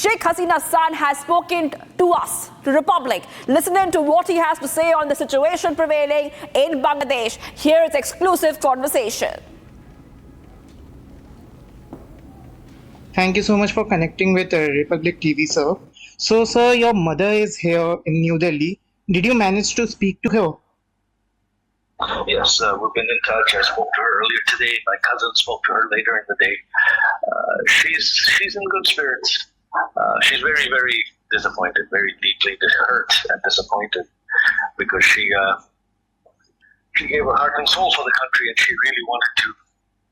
Sheikh Hasina's son has spoken to us, to Republic. Listen in to what he has to say on the situation prevailing in Bangladesh. Here is exclusive conversation. Thank you so much for connecting with Republic TV, sir. So, sir, your mother is here in New Delhi. Did you manage to speak to her? Yes, we've been in touch. I spoke to her earlier today. My cousin spoke to her later in the day. She's in good spirits. She's very, very disappointed, very deeply hurt and disappointed because she gave her heart and soul for the country, and she really wanted to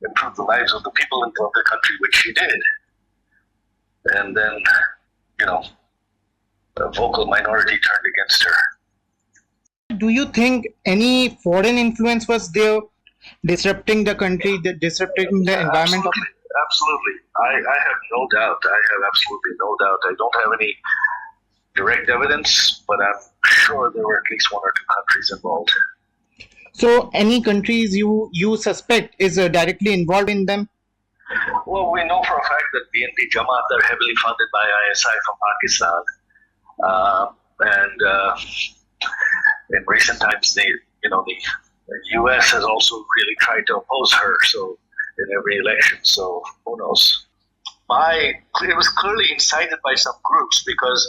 improve the lives of the people of the country, which she did. And then, a vocal minority turned against her. Do you think any foreign influence was there disrupting the country, disrupting the environment? Absolutely. I have no doubt. I have absolutely no doubt. I don't have any direct evidence, but I'm sure there were at least one or two countries involved. So, any countries you suspect is directly involved in them? Well, we know for a fact that BNP Jamaat are heavily funded by ISI from Pakistan. In recent times, the U.S. has also really tried to oppose her. So in every election, so who knows? It was clearly incited by some groups because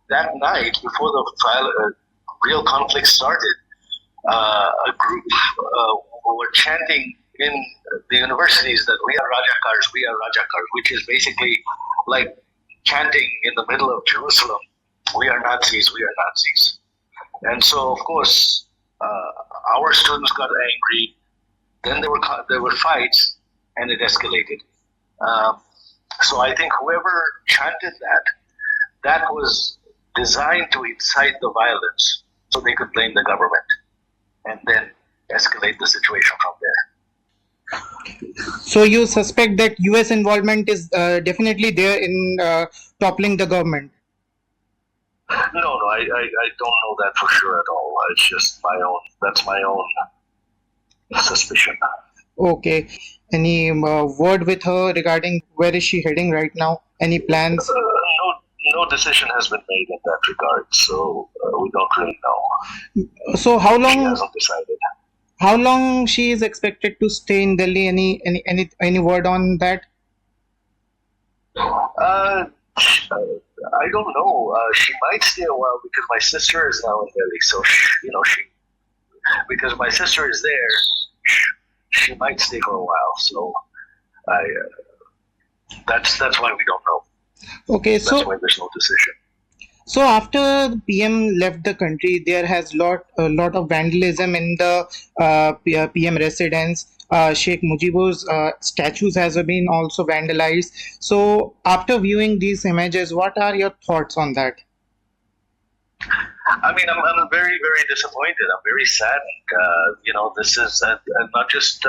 that night before the real conflict started, a group were chanting in the universities that we are Rajakars, which is basically like chanting in the middle of Jerusalem, we are Nazis, we are Nazis. And so, of course, our students got angry. Then there were fights, and it escalated. So I think whoever chanted that was designed to incite the violence so they could blame the government and then escalate the situation from there. So you suspect that US involvement is definitely there in toppling the government? No, I don't know that for sure at all. It's just that's my own suspicion. Okay. Any word with her regarding where is she heading right now? Any plans? No decision has been made in that regard, so we don't really know. So how long? She hasn't decided. How long she is expected to stay in Delhi? Any word on that? I don't know. She might stay a while because my sister is now in Delhi. So because my sister is there, she might stay for a while. So that's why we don't know. Okay, that's why there's no decision. So after the PM left the country, there has a lot of vandalism in the PM residence. Sheikh Mujibur's statues has been also vandalized. So after viewing these images, what are your thoughts on that? I mean, I'm very, very disappointed. I'm very saddened. This is not just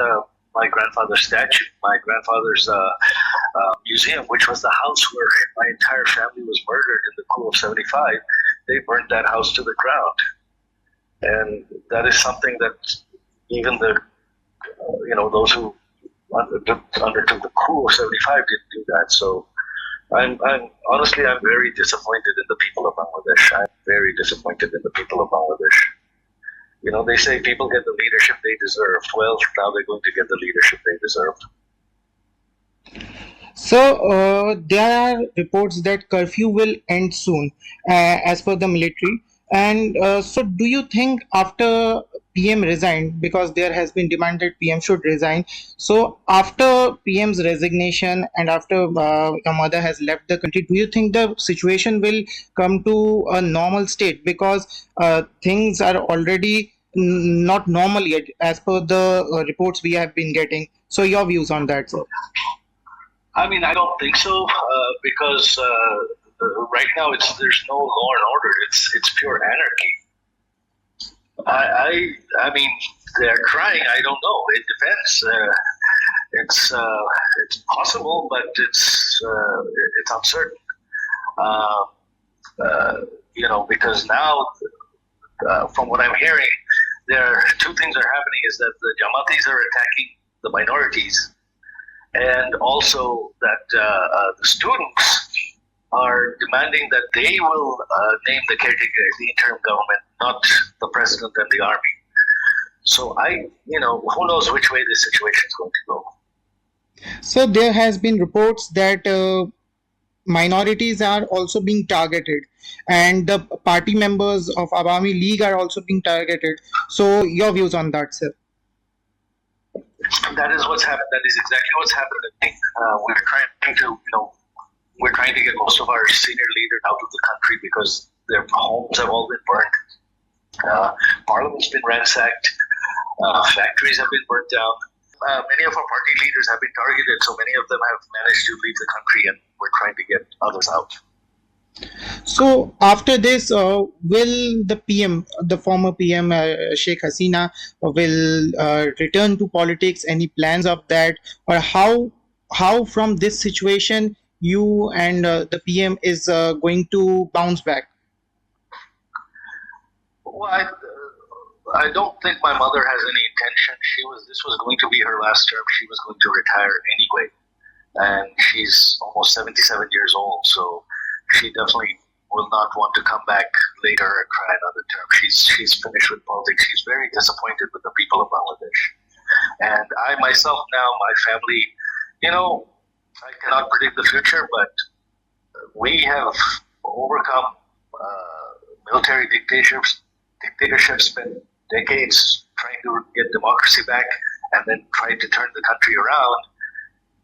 my grandfather's statue, my grandfather's museum, which was the house where my entire family was murdered in the coup of 75. They burnt that house to the ground. And that is something that even those who undertook the coup of 75 didn't do that. So I'm honestly very disappointed in the people of Bangladesh. I'm very disappointed in the people of Bangladesh. They say people get the leadership they deserve. Well, now they're going to get the leadership they deserve. So there are reports that curfew will end soon, as per the military. And so do you think after PM resigned, because there has been demand that PM should resign, so after PM's resignation and after your mother has left the country, do you think the situation will come to a normal state? Because things are already not normal yet as per the reports we have been getting. So your views on that, sir? I mean, I don't think so, because right now there's no law and order. It's pure anarchy. I mean, they're trying. I don't know. It depends. It's possible, but it's uncertain. Because now, from what I'm hearing, there are two things are happening: is that the Jamatis are attacking the minorities, and also that the students are demanding that they will name the caretaker, the interim government, not the president and the army. So who knows which way this situation is going to go. So there has been reports that minorities are also being targeted, and the party members of Awami League are also being targeted. So your views on that, sir? That is what's happened. That is exactly what's happening. We're trying to get most of our senior leaders out of the country because their homes have all been burned. Parliament's been ransacked. Factories have been burnt down. Many of our party leaders have been targeted, so many of them have managed to leave the country, and we're trying to get others out. So after this, will the PM, the former PM Sheikh Hasina, will return to politics? Any plans of that, or how from this situation you and the PM is going to bounce back? Well, I don't think my mother has any intention. This was going to be her last term. She was going to retire anyway, and she's almost 77 years old, so she definitely will not want to come back later and try another term. She's finished with politics. She's very disappointed with the people of Bangladesh. And I myself now, my family, I cannot predict the future, but we have overcome military dictatorships, spent decades trying to get democracy back, and then trying to turn the country around.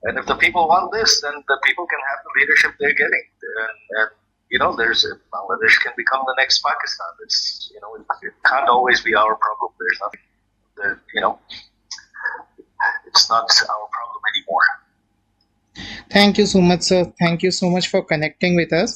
And if the people want this, then the people can have the leadership they're getting. And Bangladesh can become the next Pakistan. It can't always be our problem. There's nothing, it's not our problem anymore. Thank you so much, sir. Thank you so much for connecting with us.